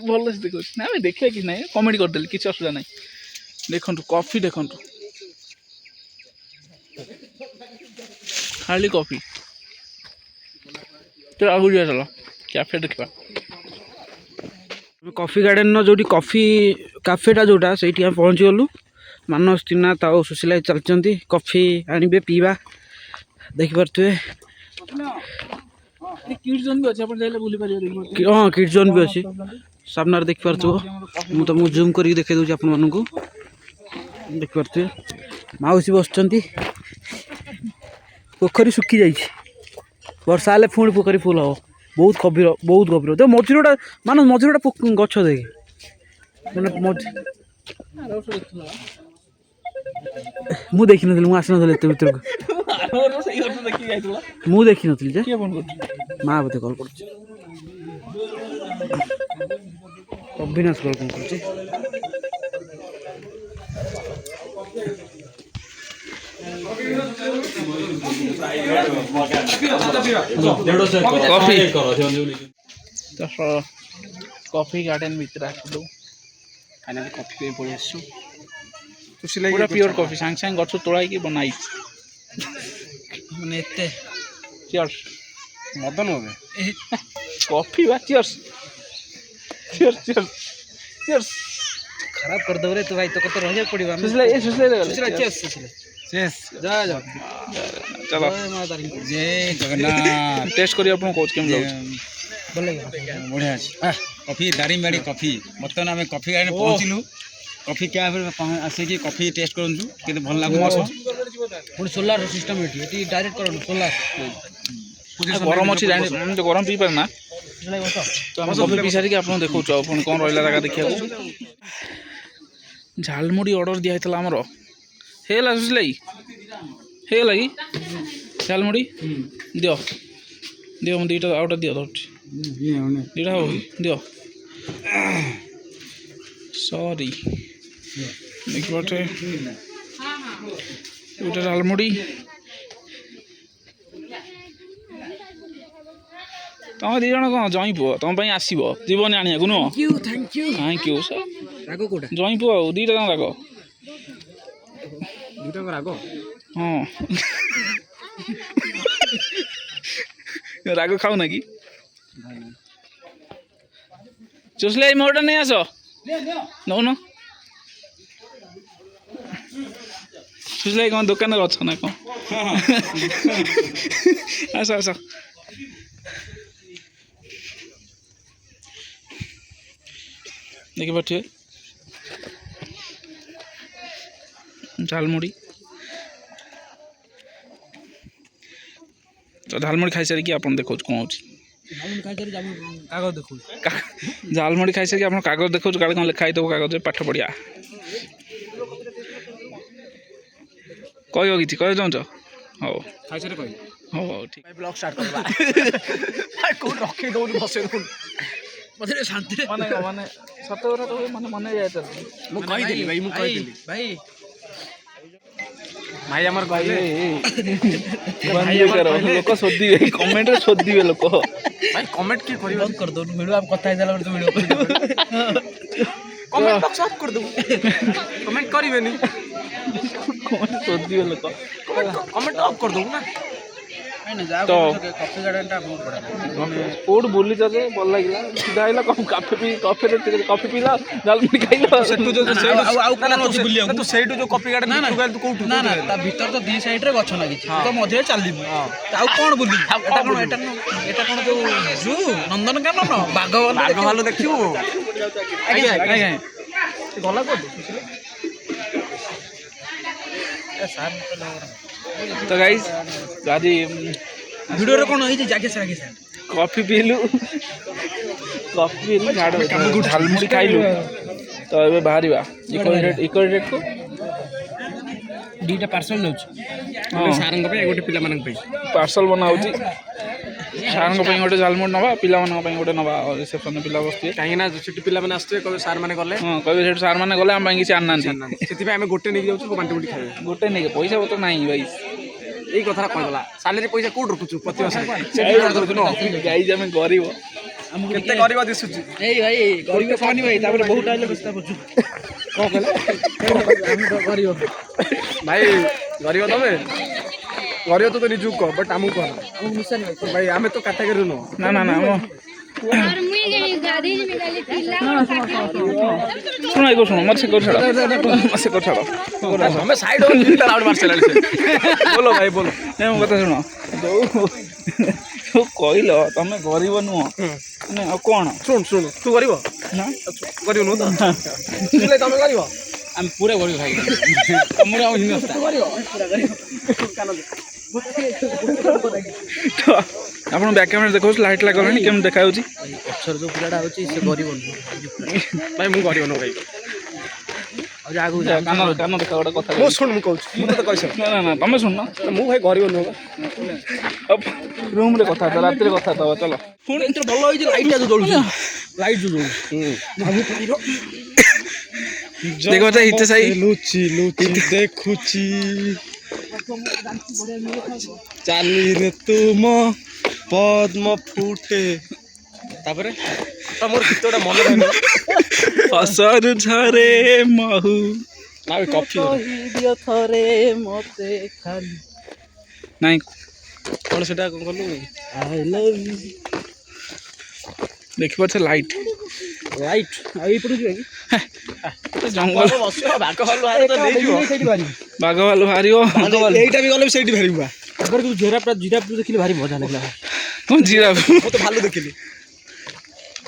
ଭଲ ସେ ଦେଖୁଛି ନା ଆମେ ଦେଖିବା କିଛି ନାହିଁ, କମେଡ଼ି କରିଦେଲି କିଛି ଅସୁବିଧା ନାହିଁ। ଦେଖନ୍ତୁ କଫି ଦେଖନ୍ତୁ, ଖାଲି କଫି। ତ ଆଗକୁ ଯିବା ଚାଲ କ୍ୟାଫେ ଦେଖିବା। କଫି ଗାର୍ଡେନର ଯେଉଁଠି କଫି କାଫେଟା ଯେଉଁଟା ସେଇଠି ଆମେ ପହଞ୍ଚିଗଲୁ। ମାନସ, ତ୍ରିନାଥ ଆଉ ସୁଶୀଲା ଚାଲିଛନ୍ତି କଫି ଆଣିବେ ପିଇବା। ଦେଖିପାରୁଥିବେ ହଁ କିଡ୍ ଜୋନ୍ ବି ଅଛି ସାମ୍ନାରେ ଦେଖିପାରୁଥିବ। ମୁଁ ତୁମକୁ ଜୁମ୍ କରିକି ଦେଖାଇ ଦେଉଛି ଆପଣମାନଙ୍କୁ। ଦେଖିପାରୁଥିବେ ମାଉସୀ ବସୁଛନ୍ତି। ପୋଖରୀ ଶୁଖିଯାଇଛି, ବର୍ଷା ହେଲେ ପୁଣି ପୋଖରୀ ଫୁଲ ହେବ। ବହୁତ ଗଭୀର ତ ମଝିରେ ଗୋଟେ ଗଛ ଦେଖେ ମାନେ ମୁଁ ଦେଖିନଥିଲି, ମୁଁ ଆସିନଥିଲି ଏତେ ଭିତରକୁ। ମୁଁ ଦେଖିନଥିଲି ଯେ ମା ବୋଧେ କଲ୍ କରୁଛି, ଅବିନାଶ କଲ୍ କରୁଛି। କଫି ଗାର୍ଡେନ ଭିତରେ ଆସିଲୁ, ଫାଇନାଲି କଫି ପାଇଁ ପଳେଇ ଆସିଛୁ। ଖୁସି ଲାଗି ପୁରା ପିଓର କଫି, ସାଙ୍ଗେ ସାଙ୍ଗେ ଗଛ ତୋଳା ହେଇକି ବନା ହେଇଛି। ମାନେ ଏତେ ଚିୟର୍ସ ମଦ ନୁହେଁ କଫି ବା ଚିୟର୍ସ ଖରାପ କରିଦେବ ରେ ତୁ ଭାଇ, ତୋ କଥା ରହିବାକୁ ପଡ଼ିବ। ଟେଷ୍ଟ କରି ଆପଣଙ୍କୁ କହୁଛି କେମିତି ଲାଗୁଛି। ବଢ଼ିଆ ଅଛି କଫି, ଦାରିଙ୍ଗବାଡ଼ି କଫି। ବର୍ତ୍ତମାନ ଆମେ କଫି ଗାର୍ଡେନ ପହଞ୍ଚିଲୁ। କଫି କ୍ୟାଫେ ଆସିକି କଫି ଟେଷ୍ଟ କରନ୍ତୁ, କେତେ ଭଲ ଲାଗୁଛି। ପୁଣି ସୋଲାର ସିଷ୍ଟମ ଏଠି ଡାଇରେକ୍ଟ କରନ୍ତୁ ସୋଲାର। ଗରମ ଅଛି ଜାଣି ଗରମ ପିଇପାରେ ନା, ତ ଆମେ କଫି ପିଇ ସାରିକି ଆପଣଙ୍କୁ ଦେଖାଉଛୁ। ଆଉ ପୁଣି କ'ଣ ରହିଲା ଜାଗା ଦେଖିବାକୁ। ଝାଲମୁଢ଼ି ଅର୍ଡ଼ର ଦିଆହେଇଥିଲା ଆମର, ହେଇଗଲା ସୁଶୀଲାଇ, ହେଇଗଲା କି ଝାଲମୁଢ଼ି? ଦିଅ ମୁଁ ଦୁଇଟା ଆଉ ଗୋଟେ ଦିଅ, ଧରୁଛି ଦୁଇଟା ହବ କି? ଦିଅ ସରି ଦେଖିପାରୁଛେ ଦୁଇଟା ଝାଲମୁଢ଼ି। ତମେ ଦୁଇ ଜଣ କ'ଣ ଜଇଁ ପୁଅ, ତମ ପାଇଁ ଆସିବ, ଯିବନି ଆଣିବାକୁ ନୁହଁ? Thank you sir. ରାଗ କୋଉଟା? ଜଇଁ ପୁଅ ଆଉ ଦୁଇଟା ଯାକ ରାଗ। ରାଗ ହଁ ରାଗ ଖାଉନା କି? ସୁଶୀଲା ମୋଟା ନେଇ ଆସ, ନଉନ। ସୁଶୀଲା କ'ଣ ଦୋକାନରେ ଅଛ ନା କ'ଣ? ଆସ ଦେଖିପାରୁଥିବେ ଝାଲମୁଢ଼ି। ତ ଝାଲମୁଢ଼ି ଖାଇସାରିକି ଆପଣ ଦେଖାଉଛି କ'ଣ ହେଉଛି। କାଗଜ ଦେଖୁଛି, ଝାଲମୁଢ଼ି ଖାଇସାରିକି ଆପଣ କାଗଜ ଦେଖାଉଛି, କାଳେ କ'ଣ ଲେଖା ହେଇଥିବ କାଗଜରେ, ପାଠ ପଢ଼ିବା। କହିବ କିଛି କହିବାକୁ ଚାହୁଁଛ? ହଉ ଖାଇସାରି କହିବି। ହଉ ଠିକ୍। ବ୍ଲଗ ଷ୍ଟାର୍ଟ କରିବା। କୋଉଠି ରଖେଇ ଦଉନି, ବସେଇ ଦଉନି ମତେ ଶାନ୍ତିରେ। ମାନେ ସତ କଥା ତ ମାନେ ଯାଇଥିଲା। ମୁଁ କହିଥିଲି ଭାଇ, ମୁଁ କହିଥିଲି ଭାଇ ଭାଇ ଆମର କହିଲେ ଲୋକ ଶୋଧିବେ, କମେଣ୍ଟରେ ଶୋଧିବେ ଲୋକ। ଭାଇ କମେଣ୍ଟ କିଏ କରିବ? ବନ୍ଦ କରିଦଉନୁ ଭିଡ଼ିଓ, ଆମେ କଥା ହେଇସାରିଲା ପରେ ତୁ ଭିଡ଼ିଓ କରିଦବୁ। କମେଣ୍ଟ ବକ୍ସ ଅଫ୍ କରିଦେବୁ, କମେଣ୍ଟ କରିବେନି, ଶୋଧିବେ ଲୋକ, କମେଣ୍ଟ ଅଫ୍ କରିଦେବୁ ନା। ତ କଫି ଗାର୍ଡେନଟା ବହୁତ ବଢ଼ିଆ। କୋଉଠୁ ବୁଲିଛ ଯେ ଭଲ ଲାଗିଲା? ସିଧା ଆଇଲା କଫିରେ କଫି ପିଇଲା, ଝାଲମୁଢ଼ି ଖାଇଲା। ଆଉ କ'ଣ ଅଛି ବୁଲିବାକୁ? ତୁ ସେଇଠୁ ଯୋଉ କଫି ଗାର୍ଡେନ ତୁ କୋଉଠୁ? ନା ତା ଭିତରେ ତ ଦି ସାଇଡରେ ଗଛ ଲାଗିଛି, ତ ମଝିରେ ଚାଲିବୁ। ଆଉ କ'ଣ ବୁଲିବୁ? ଏଟା କ'ଣ ଯୋଉ ଜୁ ନନ୍ଦନକାନନ? ବାଘ ଭାଲୁ ଦେଖିବୁ? ଆଜ୍ଞା ଗଲା କୋଉଠି? ତ ଗାଇସ୍ ଆଜି ଭିଡ଼ିଓରେ କ'ଣ ହେଇଛି ଜାଗେ ସାଙ୍ଗେ କଫି ପିଇଲୁ ଝାଲମୁଢ଼ି ଖାଇଲୁ ତ ଏବେ ବାହାରିବା ଇକୋରେଟକୁ ଦୁଇଟା ପାର୍ସଲ୍ ନେଉଛି ସାର୍ଙ୍କ ପାଇଁ ଗୋଟେ ପିଲାମାନଙ୍କ ପାଇଁ ପାର୍ସଲ ବନା ହେଉଛି ସାର୍ଙ୍କ ପାଇଁ ଗୋଟେ ଝାଲମୁଢ଼ି ନେବା ପିଲାମାନଙ୍କ ପାଇଁ ଗୋଟେ ନେବା ରିସେପସନ୍ରେ ପିଲା ବସିଥିବେ କାହିଁକିନା ସେଠି ପିଲାମାନେ ଆସିଥିବେ କହିବେ ସାର୍ ମାନେ ଗଲେ ହଁ କହିବେ ସେଠୁ ସାର୍ମାନେ ଗଲେ ଆମ ପାଇଁ କିଛି ଆଣିନାହାନ୍ତି ସେଥିପାଇଁ ଆମେ ଗୋଟେ ନେଇକି ଯାଉଛୁ ବାଣ୍ଟି ବୁଣ୍ଟି ଖାଇବେ ଗୋଟେ ନେଇକି ପଇସା ପତ୍ର ନାହିଁ ଭାଇ ଏଇ କଥାଟା କହିଦେଲା ସାଲେରୀ ପଇସା କୋଉଠି ରଖୁଛୁ ପ୍ରତି ମାସରେ ଗାଈ ଆମେ ଗରିବ କେତେ ଗରିବ ଦିଶୁଛି ଏଇ ଭାଇ ଗରିବ କହନି ଭାଇ ତାପରେ ବହୁତ ଆଇଲେ ବ୍ୟସ୍ତ କରୁଛୁ କ'ଣ କହିଲେ ଗରିବ ଭାଇ ଗରିବ ତମେ ଗରିବ ତ ନିଜକୁ କହ ବଟ୍ ଆମକୁ କହ ଭାଇ ଆମେ ତ କାଟାଗୋରୀ ନୁହଁ ନା ନା ନା ଆମ ଶୁଣ ଏଇ ଶୁଣ ମୋତେ ସେ କରି ଛାଡ଼ ସେ କରି ଛାଡ଼ ଆମେ ସାଇଡ୍ ରାଉଣ୍ଡ ମାରି ସାରିଲାଣି ସେ ବୋଲ ଭାଇ ବୋଲ ମୋ କଥା ଶୁଣ ଯୋଉ କହିଲ ତମେ ଗରିବ ନୁହଁ ମାନେ ଆଉ କ'ଣ ଶୁଣ ତୁ ଗରିବ ନା ଗରିବ ନୁହଁ ତ ତମେ ଗରିବ ଆମେ ପୁରା ଗରିବ ଭାଇ ତମର ଆଉ ହିନ୍ଦୁ ଆପଣ ବ୍ୟାକ୍ କ୍ୟାମେରା ଦେଖାଉଛି ଲାଇଟ୍ ଲାଗିଲାଣି କେମିତି ଦେଖାଯାଉଛି ପଛରେ ଯୋଉ ପିଲାଟା ହେଉଛି ସେ ଗରିବ ନୁହଁ ଭାଇ ମୁଁ ଗରିବ ନୁହଁ ଭାଇ ଆଉ ଆଗକୁ କାନ ଦେଖା ଗୋଟେ କଥା ମୁଁ ଶୁଣ ମୁଁ କହୁଛି ମୁଁ ତତେ କହିସ ନା ନା ତମେ ଶୁଣ ମୁଁ ଭାଇ ଗରିବ ନୁହଁ ରୁମ୍ରେ କଥା ହବ ରାତିରେ କଥା ହବ ଚାଲ ପୁଣି ଏଥିରେ ଭଲ ହେଇଛି ଲାଇଟ୍ଟା ଯୋଉ ଜଳୁଛି ଲାଇଟ୍ ଯୋଉ ଜଳୁଛି ଦେଖ କଥା ହିତେ ସାଇ ଲୁଚି ଦେଖୁଛି ଚାଲିରେ ତୁମ ପଦ୍ମ ଫୁଟେ ତାପରେ ମୋର ଗୀତଟା ମନେ ରହିନି ହସରୁ ଝରେ ମହୁ ନା କଫି ଥରେ ମତେ ଖାଲି ନାଇଁ କ'ଣ ସେଟା କ'ଣ କଲୁ ଆଇ ଲଭ୍ ୟୁ ଦେଖିପାରୁଛ ଲାଇଟ୍ ରାଇଟ୍ ଆଉ ଏଇପଟୁ ଯିବା କି ଜଙ୍ଗଲ ବାଘ ଭାଲୁ ସେଇଠି ବାହାରିବୁ ବାଘ ଭାଲୁ ବାହାରିବ ଏଇଟା ବି ଗଲେ ବି ସେଇଠି ବାହାରିବୁ ବା ତାପରେ ଯୋଉ ଜିରାଫ ଦେଖିଲି ଭାରି ମଜା ଲାଗିଲା କ'ଣ ଜିରାଫ ମୁଁ ତ ଭାଲୁ ଦେଖିଲି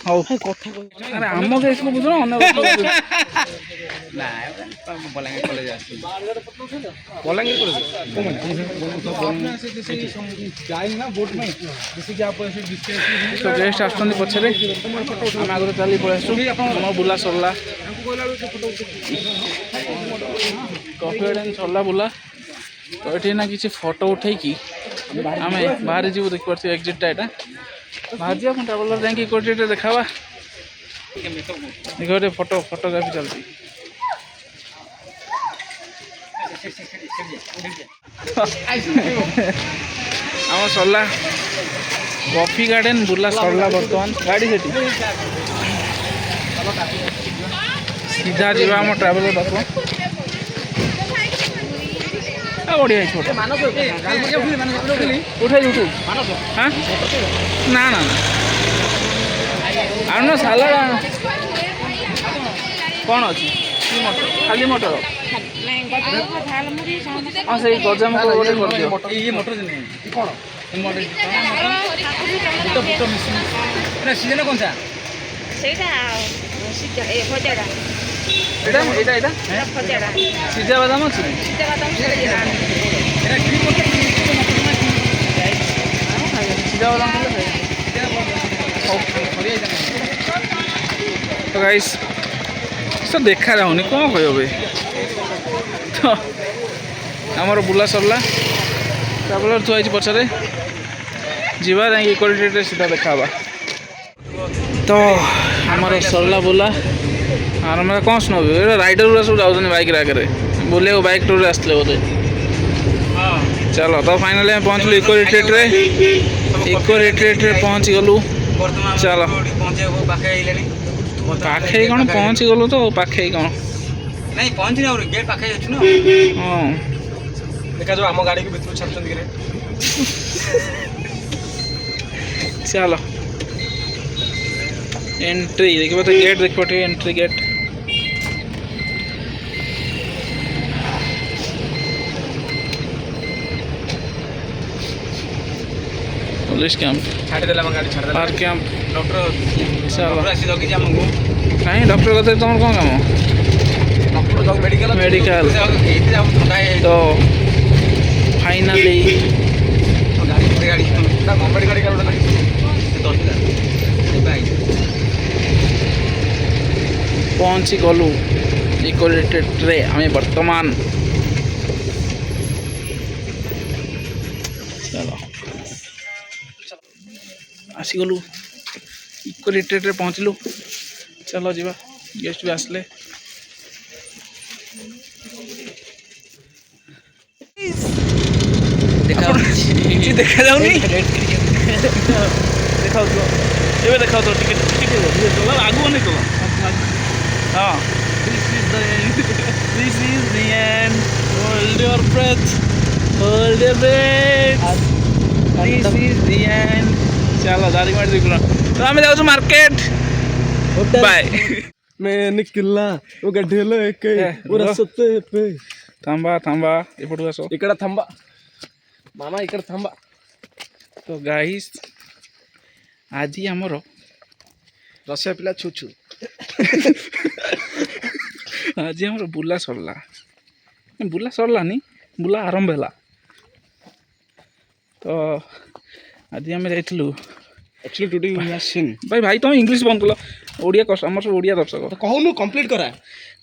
ହଉ କଥା ଆରେ ଆମ ଦେଶକୁ ବୁଝୁନ ଅନ୍ୟ ବଲାଙ୍ଗୀର କଲେଜ ଆସିଛି ବଲାଙ୍ଗୀର କଲେଜ ଗେଷ୍ଟ ଆସୁଛନ୍ତି ପଛରେ ଆମେ ଆଗରୁ ଚାଲି ପଳେଇ ଆସୁଛୁ ଆମ ବୁଲା ସରିଲା କଫି ଗାର୍ଡେନ୍ ସରିଲା ବୁଲା ତ ଏଠି ନା କିଛି ଫଟୋ ଉଠେଇକି ଆମେ ବାହାରି ଯିବୁ ଦେଖିପାରୁଛୁ ଏକ୍ଜିଟ୍ଟା ଏଇଟା ବାହାରି ଯିବା ପୁଣି ଟ୍ରାଭେଲର ଯାଇକି କୋଟିରେ ଦେଖାବା ଗୋଟେ ଫଟୋଗ୍ରାଫି ଚାଲିଛି ଆମ ସରିଲା କଫି ଗାର୍ଡେନ୍ ବୁଲା ସରିଲା ବର୍ତ୍ତମାନ ଗାଡ଼ି ସେଠି ସିଧା ଯିବା ଆମ ଟ୍ରାଭେଲର ପାଖକୁ ବଢ଼ିଆ ହେଇଛି ଉଠାଇ ଉଠୁ ହଁ ନା ନା ଆଣୁନ ସାଲାଡ଼ ଆଣ କ'ଣ ଅଛି କି ମଟର ଖାଲି ମଟର ହଁ ସେଇ ଗଜାମୁଗ ଗୋଟେ କରିଦିଅ ଇଏ ମଟର କ'ଣ ସିଜନ କଞ୍ଚା ସେଇଟା ଭଜାଟା ଏଇଟା ସିଝା ବାଦାମ ଅଛି ସିଝା ବାଦାମ ତ ଗାଇସ୍ ତ ଦେଖାଯାଉନି କ'ଣ କହିବେ ତ ଆମର ବୁଲା ସରିଲା ଟ୍ରାଭେଲର ଥୁଆ ହେଇଛି ପଛରେ ଯିବା ଯାଇକି ଇକ୍ୱାଲିଟିରେ ସିଧା ଦେଖା ହେବା ତ ଆମର ସରିଲା ବୁଲା ଆରମ୍ଭ କ'ଣ ଶୁଣବୁ ଏଇଟା ରାଇଡର ଗୁଡ଼ା ସବୁ ଯାଉଛନ୍ତି ବାଇକ୍ରେ ଆଗରେ ବୁଲିବାକୁ ବାଇକ୍ ଟୁର୍ରେ ଆସିଥିଲେ ବୋଧେ ଚାଲ ତ ଫାଇନାଲି ଆମେ ପହଞ୍ଚିଲୁ ଇକୋ ରିଟ୍ରିଟ୍ରେ ପହଞ୍ଚିଗଲୁ ଚାଲ ପାଖେଇ କ'ଣ ପହଞ୍ଚିଗଲୁ ତ ପାଖେଇ କ'ଣ ନାଇଁ ପହଞ୍ଚିନି ଆହୁରି ଗେଟ୍ ପାଖେ ଅଛି ନା ହଁ ଦେଖାଯାଉ ଆମ ଗାଡ଼ିକୁ ଭିତରୁ ଛାଡୁଛନ୍ତି କି ଚାଲ एंट्री देखिए तो गेट देख पटे एंट्री गेट पुलिस कैंप छाड़ी देला गाड़ी छाड़ देला आर कैंप डॉक्टर चलो आसी जगी हमको कहीं डॉक्टर कहते तुम कौन काम डॉक्टर ମେଡ଼ିକାଲ ତ ଫାଇନାଲି ପହଞ୍ଚି ଗଲୁ ଇକୋରିଟେଡ଼ରେ ଆମେ ବର୍ତ୍ତମାନ। ଚାଲ ଆସିଗଲୁ ଇକୋରିଟେଡ଼ରେ ପହଞ୍ଚିଲୁ। ଚାଲ ଯିବା, ଗେଷ୍ଟ ବି ଆସିଲେ। କିଛି ଦେଖାଯାଉନି, ଦେଖାଉଥିବ ଏବେ, ଦେଖାଉଥିବ ଟିକେ ଟିକେ ଚଲ, ଆଗୁଆ ନେଇ ଚଲ। ହଁ, this is the end. Hold your breath, hold your breath. This is the end. चलो दारिंगबाड़ी देखलो तो आमे जाऊ मार्केट। बाय। मैं निकला वो गड्ढेलो एक पूरा सत्ते पे थांबा थांबा एपटू आसो इकड़ा थंबा मामा इकड़ा थंबा। तो गाइस आज हमर रसिया पिला छुछु आज हमर बुला सरला नी बुला आरंभ होला। तो आज आम जाइलु actually today we have seen भाई तुम इंग्लिश बंद कल ओडिया कस्ट हमर सब ओडिया दर्शक तो कहूनु कंप्लीट करा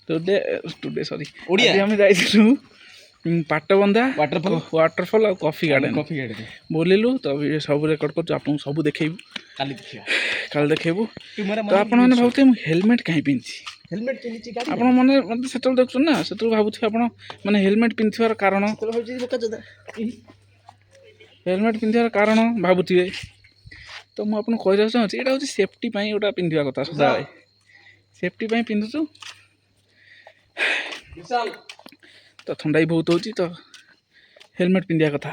टुडे सॉरी ओडिया आम जाइलु पाटबंधा वाटरफॉल और कॉफी गार्डन बोलिलु तो सब रेकर्ड कर आपन सब देखेबु काल देखेबु। तो आपण माने भाबते मु हेलमेट काहे पिनछि हेलमेट पिनछि गाड़ी आपण माने मतलब सेटल देखछु ना सेटल भाबुथि आपण माने हेलमेट पिनथिवार कारण हेलमेट पिंधार कारण भावुए। तो मुझे आपको कह चाहूँगी यहाँ हूँ सेफ्टी गोटा पिंधा कथा सदा सेफ्टी पिंधुचु। तो ठंडा भी बहुत होची तो हेलमेट पिंधा कथा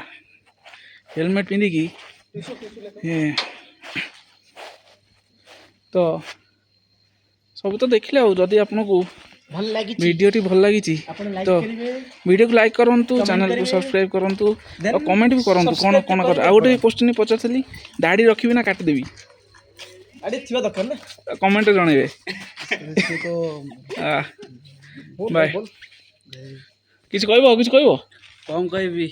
हेलमेट पिंधिकी तो सब तो देखिले जदि आपको वीडियो भल लगी तो वीडियो को लाइक करूँ, चैनल को सब्सक्राइब करूँ और कमेंट भी करूँ कौन कौन कर। आ गोटे क्वेश्चन पचारि दाढ़ी रखी ना काटिदेवी कमेंट जनइबे। बाय किसी कहब कौन कहबी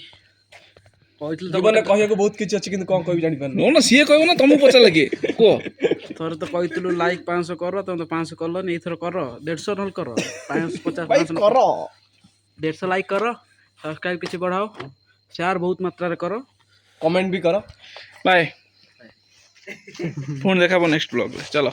जीवन कहया बहुत किसी अच्छी कौन कह जानी पार ना सी कह ना तुमको पचार लगे कह थोर तो कहलु लाइक 500 कर तुम तो 500 कल नहीं थर कर 150 नल कर 550 कर 150 लाइक कर सब्सक्राइब किसी बढ़ाओ शेयर बहुत मात्रा रे कर कमेंट भी कर। बाय फोन देखा नेक्स्ट ब्लॉग चलो।